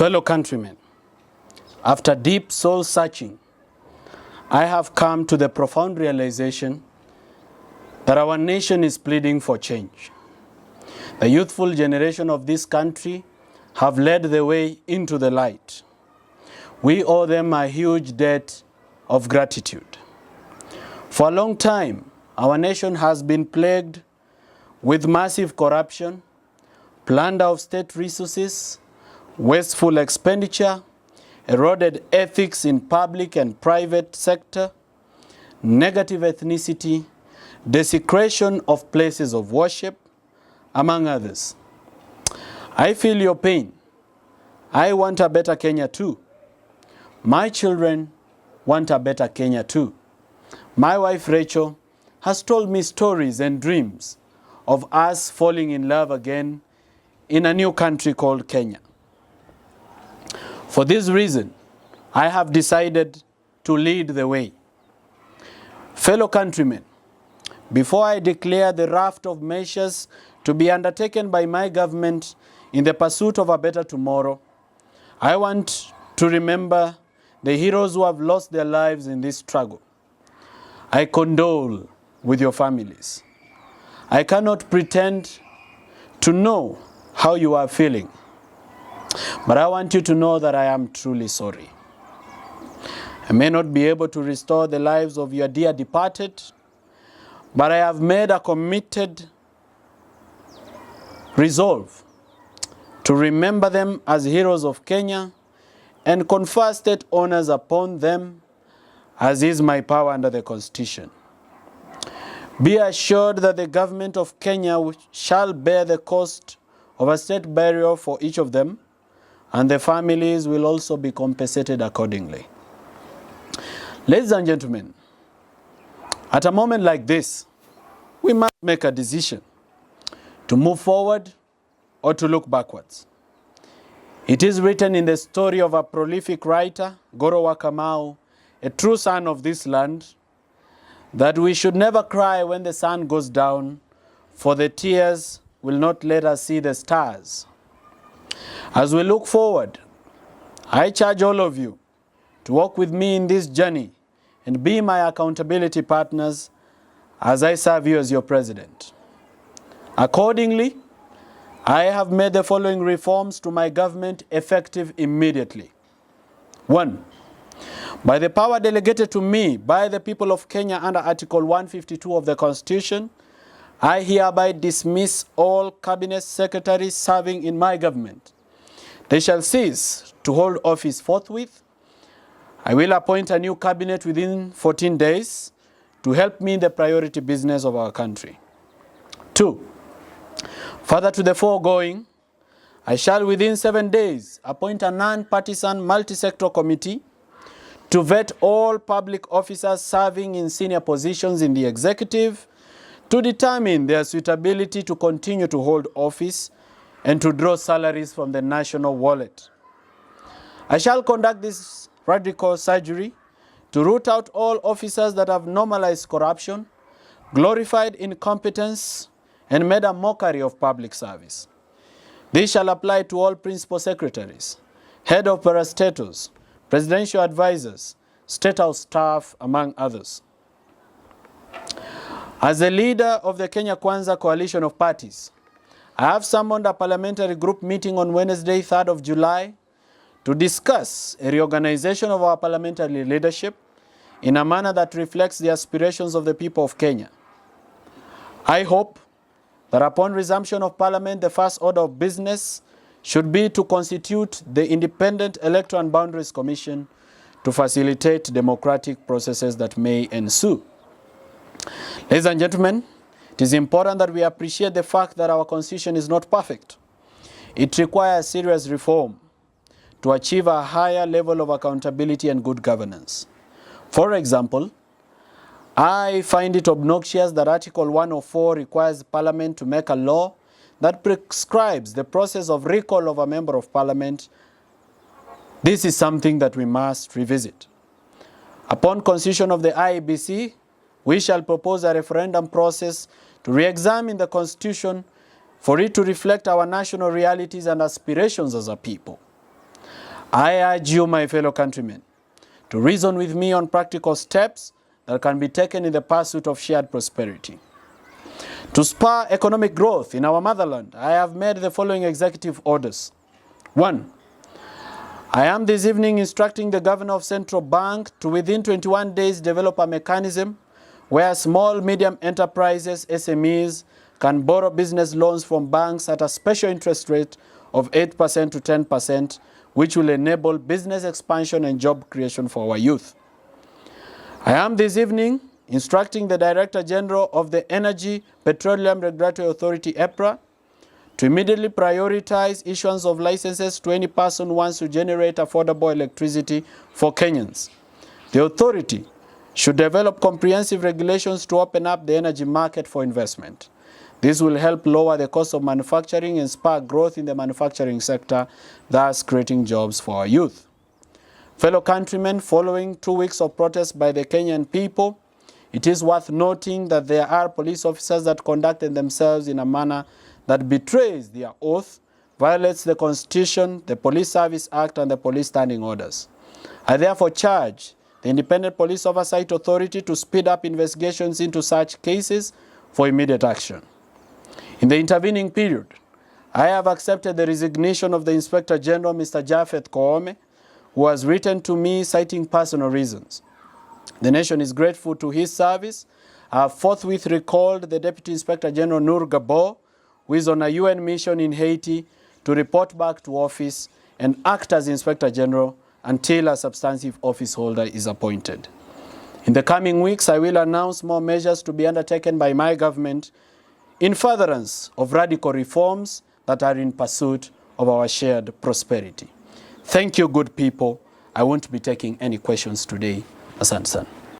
Fellow countrymen, after deep soul searching, I have come to the profound realization that our nation is pleading for change. The youthful generation of this country have led the way into the light. We owe them a huge debt of gratitude. For a long time, our nation has been plagued with massive corruption, plunder of state resources, wasteful expenditure, eroded ethics in public and private sector, negative ethnicity, desecration of places of worship, among others. I feel your pain. I want a better Kenya too. My children want a better Kenya too. My wife Rachel has told me stories and dreams of us falling in love again in a new country called Kenya. For this reason, I have decided to lead the way. Fellow countrymen, before I declare the raft of measures to be undertaken by my government in the pursuit of a better tomorrow, I want to remember the heroes who have lost their lives in this struggle. I condole with your families. I cannot pretend to know how you are feeling, but I want you to know that I am truly sorry. I may not be able to restore the lives of your dear departed, but I have made a committed resolve to remember them as heroes of Kenya and confer state honors upon them, as is my power under the Constitution. Be assured that the government of Kenya shall bear the cost of a state burial for each of them, and the families will also be compensated accordingly. Ladies and gentlemen, at a moment like this, we must make a decision to move forward or to look backwards. It is written in the story of a prolific writer, Goro Wakamau, a true son of this land, that we should never cry when the sun goes down, for the tears will not let us see the stars. As we look forward, I charge all of you to walk with me in this journey and be my accountability partners as I serve you as your president. Accordingly, I have made the following reforms to my government effective immediately. 1. By the power delegated to me by the people of Kenya under Article 152 of the Constitution, I hereby dismiss all cabinet secretaries serving in my government. They shall cease to hold office forthwith. I will appoint a new cabinet within 14 days to help me in the priority business of our country. 2. Further to the foregoing, I shall within 7 days appoint a non-partisan multi-sector committee to vet all public officers serving in senior positions in the executive to determine their suitability to continue to hold office and to draw salaries from the national wallet. I shall conduct this radical surgery to root out all officers that have normalized corruption, glorified incompetence, and made a mockery of public service. This shall apply to all principal secretaries, head of parastatals, presidential advisors, state house staff, among others. As the leader of the Kenya Kwanza coalition of parties, I have summoned a parliamentary group meeting on Wednesday, 3rd of July, to discuss a reorganization of our parliamentary leadership in a manner that reflects the aspirations of the people of Kenya. I hope that upon resumption of Parliament, the first order of business should be to constitute the Independent Electoral and Boundaries Commission to facilitate democratic processes that may ensue. Ladies and gentlemen, it is important that we appreciate the fact that our constitution is not perfect. It requires serious reform to achieve a higher level of accountability and good governance. For example, I find it obnoxious that Article 104 requires Parliament to make a law that prescribes the process of recall of a member of Parliament. This is something that we must revisit. Upon constitution of the IEBC, we shall propose a referendum process to re-examine the Constitution for it to reflect our national realities and aspirations as a people. I urge you, my fellow countrymen, to reason with me on practical steps that can be taken in the pursuit of shared prosperity. To spur economic growth in our motherland, I have made the following executive orders. 1. I am this evening instructing the Governor of Central Bank to within 21 days develop a mechanism where small, medium enterprises, SMEs, can borrow business loans from banks at a special interest rate of 8% to 10%, which will enable business expansion and job creation for our youth. I am this evening instructing the Director General of the Energy Petroleum Regulatory Authority, EPRA, to immediately prioritize issuance of licenses to any person who wants to generate affordable electricity for Kenyans. The authority should develop comprehensive regulations to open up the energy market for investment. This will help lower the cost of manufacturing and spark growth in the manufacturing sector, thus creating jobs for our youth. Fellow countrymen, following 2 weeks of protests by the Kenyan people, it is worth noting that there are police officers that conducted themselves in a manner that betrays their oath, violates the Constitution, the Police Service Act, and the Police Standing Orders. I therefore charge the Independent Police Oversight Authority to speed up investigations into such cases for immediate action. In the intervening period, I have accepted the resignation of the Inspector General, Mr. Japheth Koome, who has written to me citing personal reasons. The nation is grateful to his service. I have forthwith recalled the Deputy Inspector General Nur Gabo, who is on a UN mission in Haiti, to report back to office and act as Inspector General until a substantive office holder is appointed. In the coming weeks, I will announce more measures to be undertaken by my government in furtherance of radical reforms that are in pursuit of our shared prosperity. Thank you, good people. I won't be taking any questions today. Asante sana.